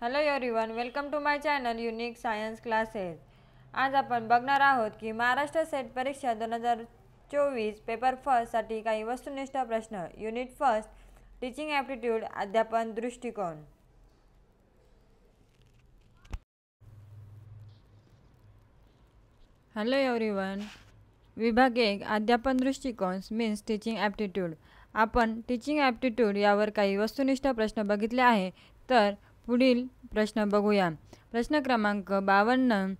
Hello everyone, welcome to my channel unique science classes. आज आपण बघणार आहोत की महाराष्ट्र सेट परीक्षा 2024 पेपर फर्स्टसाठी काही वस्तुनिष्ठ प्रश्न। युनिट फर्स्ट, टीचिंग ॲप्टिट्यूड, अध्यापन दृष्टिकोन। हॅलो एव्हरीवन, विभाग 1 अध्यापन दृष्टिकोन मीन्स टीचिंग ॲप्टिट्यूड। आपण टीचिंग ॲप्टिट्यूड यावर काही वस्तुनिष्ठ प्रश्न बघितले आहे। तर पुढील प्रश्न बघूया। प्रश्न क्रमांक 52,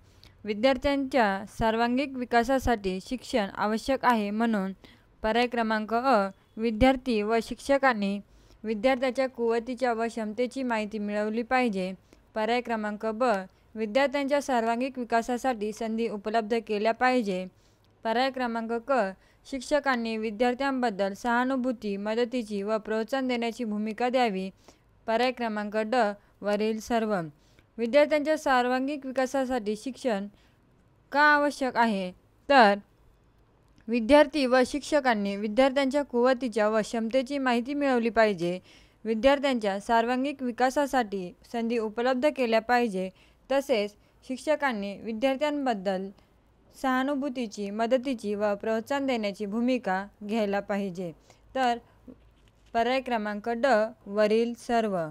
विद्यार्थ्यांच्या सर्वांगीण विकासासाठी शिक्षण आवश्यक आहे, म्हणून पर्याय क्रमांक अ, विद्यार्थी व शिक्षकांनी विद्यार्थ्याच्या कुवतीच्या व क्षमतेची माहिती मिळवली पाहिजे। पर्याय क्रमांक ब, विद्यार्थ्यांच्या सर्वांगीण विकासासाठी संधी उपलब्ध केल्या पाहिजे। पर्याय क्रमांक क, शिक्षकांनी विद्यार्थ्यांबद्दल सहानुभूती, मदतीची व प्रोत्साहन देण्याची भूमिका द्यावी। पर्याय क्रमांक ड, वरील सर्व। विद्यार्थ्यांच्या सर्वांगीण विकासासाठी शिक्षण का आवश्यक आहे? तर विद्यार्थी व शिक्षकांनी विद्यार्थ्यांच्या कुवतीच्या व क्षमतेची माहिती मिळवली पाहिजे, विद्यार्थ्यांच्या सर्वांगीण विकासासाठी संधी उपलब्ध केल्या पाहिजे, तसेच शिक्षकांनी विद्यार्थ्यांबद्दल सहानुभूतीची, मदतीची व प्रोत्साहन देण्याची भूमिका घ्यायला पाहिजे। तर पर्याय क्रमांक ड, वरील सर्व।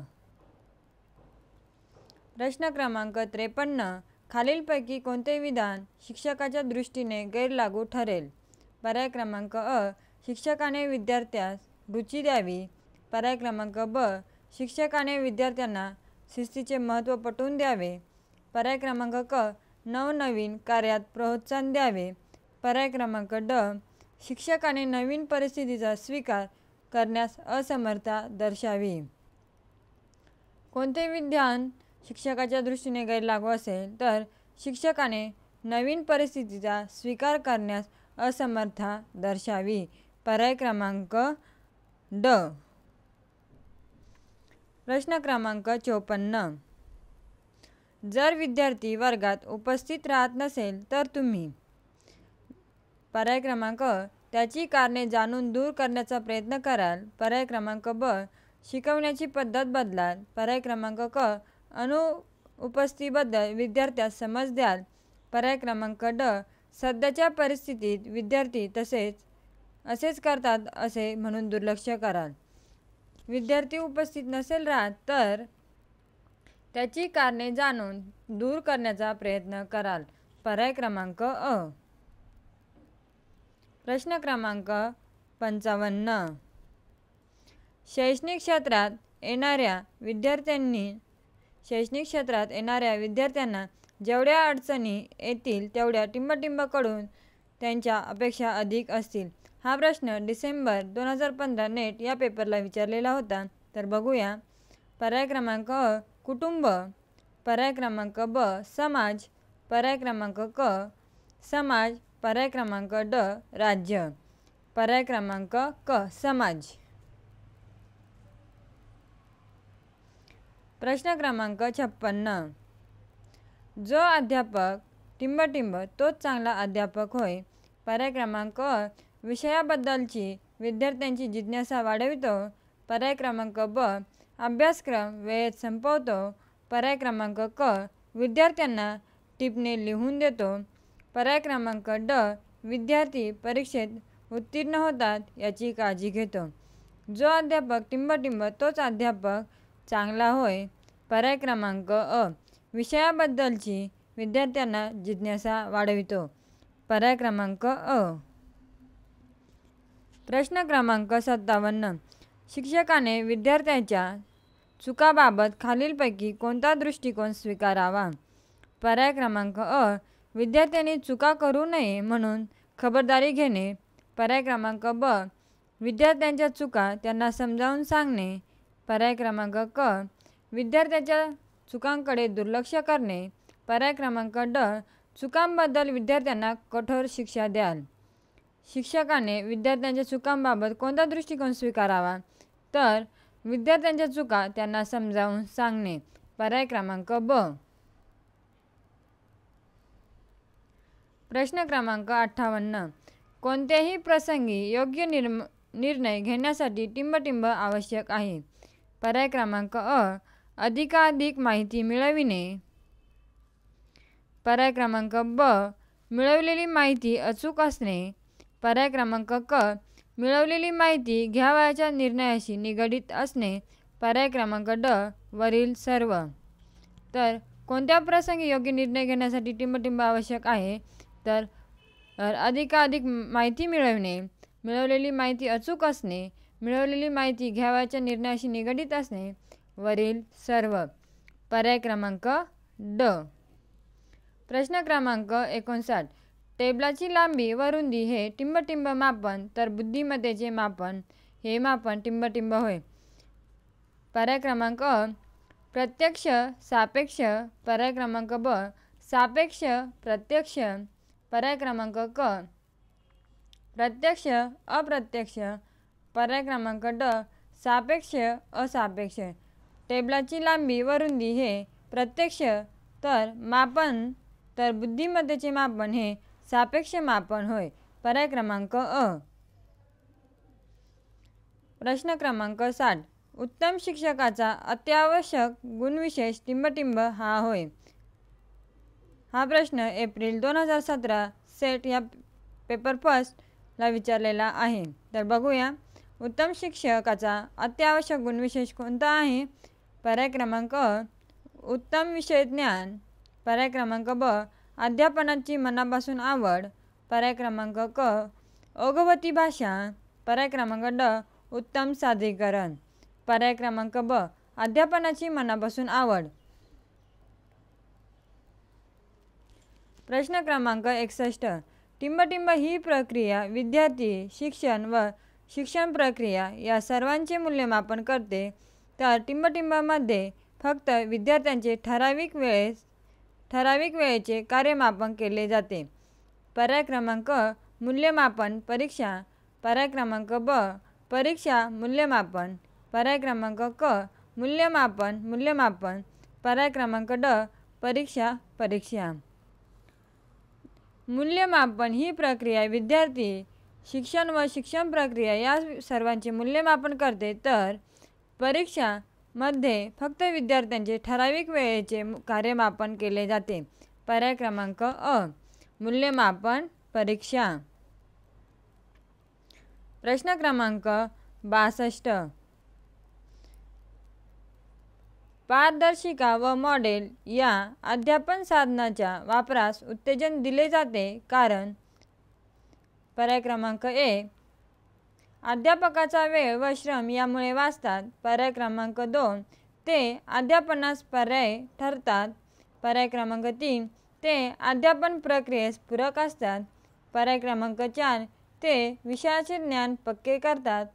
प्रश्न क्रमांक 53, खालीलपैकी कोणते विधान शिक्षकाच्या दृष्टीने गैरलागू ठरेल? पर्याय क्रमांक अ, शिक्षकाने विद्यार्थ्यास रुची द्यावी। पर्याय क्रमांक ब, शिक्षकाने विद्यार्थ्यांना शिस्तीचे महत्त्व पटवून द्यावे। पर्याय क्रमांक क, नवनवीन कार्यात प्रोत्साहन द्यावे। पर्याय क्रमांक ड, शिक्षकाने नवीन परिस्थितीचा स्वीकार करण्यास असमर्थता दर्शवावी। कोणते विधान शिक्षकाच्या दृष्टीने गैरलागू असेल? तर शिक्षकाने नवीन परिस्थितीचा स्वीकार करण्यास असमर्थता दर्शवावी। पर्याय क्रमांक ड। प्रश्न क्रमांक 54, जर विद्यार्थी वर्गात उपस्थित राहत नसेल तर तुम्ही? पर्याय क्रमांक अ, त्याची कारणे जाणून दूर करण्याचा प्रयत्न कराल। पर्याय क्रमांक ब, शिकवण्याची पद्धत बदलाल। पर्याय क्रमांक क, अनुपस्थितीबद्दल विद्यार्थ्यास समज द्याल। पर्याय क्रमांक ड, सध्याच्या परिस्थितीत विद्यार्थी असेच करतात असे म्हणून दुर्लक्ष कराल। विद्यार्थी उपस्थित नसेल राहत तर त्याची कारणे जाणून दूर करण्याचा प्रयत्न कराल। पर्याय क्रमांक अ। प्रश्न क्रमांक 55, शैक्षणिक क्षेत्रात येणाऱ्या विद्यार्थ्यांना जेवढ्या अडचणी येतील तेवढ्या टिंबटिंबकडून त्यांच्या अपेक्षा अधिक असतील। हा प्रश्न डिसेंबर 2015 नेट या पेपरला विचारलेला होता। तर बघूया। पर्याय क्रमांक अ, कुटुंब। पर्याय क्रमांक ब, समाज। पर्याय क्रमांक क, समाज। पर्याय क्रमांक ड, राज्य। पर्याय क्रमांक क, समाज। प्रश्न क्रमांक 56, जो अध्यापक टिंबटिंब तोच चांगला अध्यापक होय। पर्याय क्रमांक अ, विषयाबद्दलची विद्यार्थ्यांची जिज्ञासा वाढवितो। पर्याय क्रमांक ब, अभ्यासक्रम वेळेत संपवतो। पर्याय क्रमांक क, विद्यार्थ्यांना टिपणे लिहून देतो। पर्याय क्रमांक ड, विद्यार्थी परीक्षेत उत्तीर्ण होतात याची काळजी घेतो। जो अध्यापक टिंबटिंब तोच अध्यापक चांगला होय। पर्याय क्रमांक अ, विषयाबद्दलची विद्यार्थ्यांना जिज्ञासा वाढवितो। पर्याय क्रमांक अ। प्रश्न क्रमांक 57, शिक्षकाने विद्यार्थ्यांच्या चुकाबाबत खालीलपैकी कोणता दृष्टिकोन स्वीकारावा? पर्याय क्रमांक अ, विद्यार्थ्यांनी चुका करू नये म्हणून खबरदारी घेणे। पर्याय क्रमांक ब, विद्यार्थ्यांच्या चुका त्यांना समजावून सांगणे। पर्याय क्रमांक क, विद्यार्थ्यांच्या चुकांकडे दुर्लक्ष करणे। पर्याय क्रमांक ड, चुकांबद्दल विद्यार्थ्यांना कठोर शिक्षा द्याल। शिक्षकाने विद्यार्थ्यांच्या चुकांबाबत कोणता दृष्टिकोन स्वीकारावा? तर विद्यार्थ्यांच्या चुका त्यांना समजावून सांगणे। पर्याय क्रमांक ब। प्रश्न क्रमांक 58, कोणत्याही प्रसंगी योग्य निर्णय घेण्यासाठी टिंबटिंब आवश्यक आहे? पर्याय क्रमांक अ, अधिकाधिक माहिती मिळविणे. पर्याय क्रमांक ब. मिळवलेली माहिती अचूक असणे. पर्याय क्रमांक क. मिळवलेली माहिती घ्यावयाच्या निर्णयाशी निगडीत असणे. पर्याय क्रमांक ड. वरील सर्व. तर कोणत्या प्रसंगी योग्य निर्णय घेण्यासाठी टिंबटिंब आवश्यक आहे? तर अधिकाधिक माहिती मिळवणे, मिळवलेली माहिती अचूक असणे, मिळवलेली माहिती घ्यावयाच्या निर्णयाशी निगडीत असणे, वरील सर्व. पर्याय क्रमांक ड. प्रश्न क्रमांक 59. टेबलाची लांबी व रुंदी हे टिंबटिंब मापन तर बुद्धिमत्तेचे मापन हे मापन टिंबटिंब होय. पर्याय क्रमांक अ. प्रत्यक्ष सापेक्ष. पर्याय क्रमांक ब. सापेक्ष प्रत्यक्ष. पर्याय क्रमांक क. प्रत्यक्ष अप्रत्यक्ष. पर्याय क्रमांक ड. सापेक्ष असापेक्ष. टेबलाची लांबी व रुंदी हे प्रत्यक्ष तर मापन तर बुद्धिमत्तेचे मापन हे सापेक्ष मापन होय. पर्याय क्रमांक अ. प्रश्न क्रमांक 60. उत्तम शिक्षकाचा अत्यावश्यक गुणविशेष टिंबटिंब हा होय. हा प्रश्न एप्रिल 2017 सेट या पेपर फर्स्टला विचारलेला आहे. तर बघूया उत्तम शिक्षकाचा अत्यावश्यक गुणविशेष कोणता आहे? पर्याय क्रमांक अ. उत्तम विषय ज्ञान. पर्याय क्रमांक ब. अध्यापनाची मनापासून आवड. पर्याय क्रमांक क. ओघवती भाषा. पर्याय क्रमांक ड. उत्तम सादरीकरण. पर्याय क्रमांक ब. अध्यापनाची मनापासून आवड. प्रश्न क्रमांक 61. टिंबटिंब ही प्रक्रिया विद्यार्थी, शिक्षण व शिक्षण प्रक्रिया या सर्वांचे मूल्यमापन करते. तर टिंबटिंबामध्ये फक्त विद्यार्थ्यांचे ठराविक वेळेचे कार्यमापन केले जाते. पर्याय क्रमांक अ. मूल्यमापन परीक्षा. पर्याय क्रमांक ब. परीक्षा मूल्यमापन. पर्याय क्रमांक क. मूल्यमापन. पर्याय क्रमांक ड. परीक्षा. मूल्यमापन ही प्रक्रिया विद्यार्थी, शिक्षण व शिक्षण प्रक्रिया या सर्वांचे मूल्यमापन करते. तर परीक्षा मध्ये फक्त विद्यार्थ्यांचे ठराविक वेळेचे कार्यमापन केले जाते. पर्याय क्रमांक अ. मूल्यमापन परीक्षा. प्रश्न क्रमांक 62. पारदर्शिका व मॉडेल या अध्यापन साधनाच्या वापरास उत्तेजन दिले जाते कारण. पर्याय क्रमांक ए. अध्यापकाचा वेळ व श्रम यामुळे वाचतात. पर्याय क्रमांक 2. ते अध्यापनास पर्याय ठरतात. पर्याय क्रमांक 3. ते अध्यापन प्रक्रियेस पूरक असतात. पर्याय क्रमांक 4. ते विषयाचे ज्ञान पक्के करतात.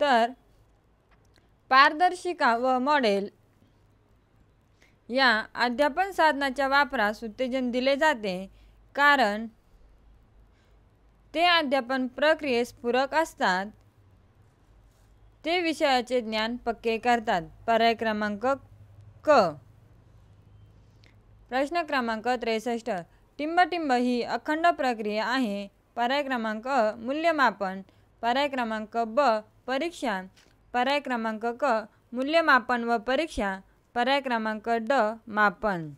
तर पारदर्शिका व मॉडेल या अध्यापन साधनाच्या वापरास उत्तेजन दिले जाते कारण ते अध्यापन प्रक्रियेस पूरक असतात. ते विषयाचे ज्ञान पक्के करतात. पर्याय क्रमांक क. प्रश्न क्रमांक 63. टिंबटिंब ही अखंड प्रक्रिया आहे. पर्याय क्रमांक अ. मूल्यमापन. पर्याय क्रमांक ब. परीक्षा. पर्याय क्रमांक क. मूल्यमापन व परीक्षा. पर्याय क्रमांक ड. मापन.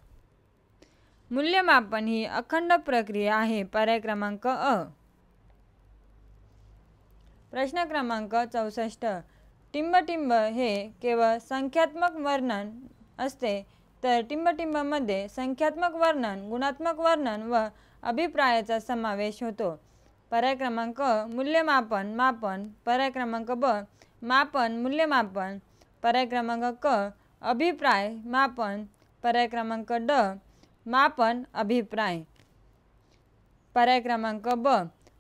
मूल्यमापन ही अखंड प्रक्रिया आहे. पर्याय क्रमांक अ. प्रश्न क्रमांक 64. टिंबटिंब हे केवळ संख्यात्मक वर्णन असते. तर टिंबटिंबामध्ये संख्यात्मक वर्णन, गुणात्मक वर्णन व अभिप्रायाचा समावेश होतो. पर्याय क्रमांक अ. मूल्यमापन मापन. पर्याय क्रमांक ब. मापन मूल्यमापन. पर्याय क्रमांक क. अभिप्राय मापन. पर्याय क्रमांक ड. मापन अभिप्राय. पर्याय क्रमांक ब.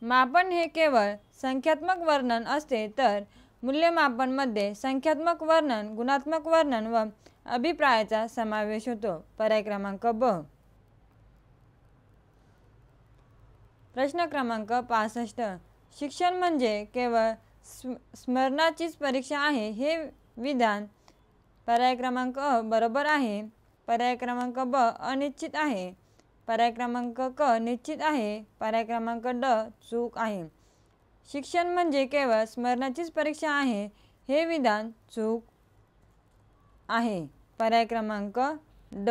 मापन हे केवळ संख्यात्मक वर्णन असते तर मूल्यमापनमध्ये संख्यात्मक वर्णन, गुणात्मक वर्णन व अभिप्रायाचा समावेश होतो. पर्याय क्रमांक ब. प्रश्न क्रमांक 65. शिक्षण म्हणजे केवळ स्मरणाचीच परीक्षा आहे हे विधान. पर्याय क्रमांक अ. बरोबर आहे. पर्याय क्रमांक ब. अनिश्चित आहे. पर्याय क्रमांक क. निश्चित आहे. पर्याय क्रमांक ड. चूक आहे. शिक्षण म्हणजे केवळ स्मरणाचीच परीक्षा आहे हे विधान चूक आहे. पर्याय क्रमांक ड.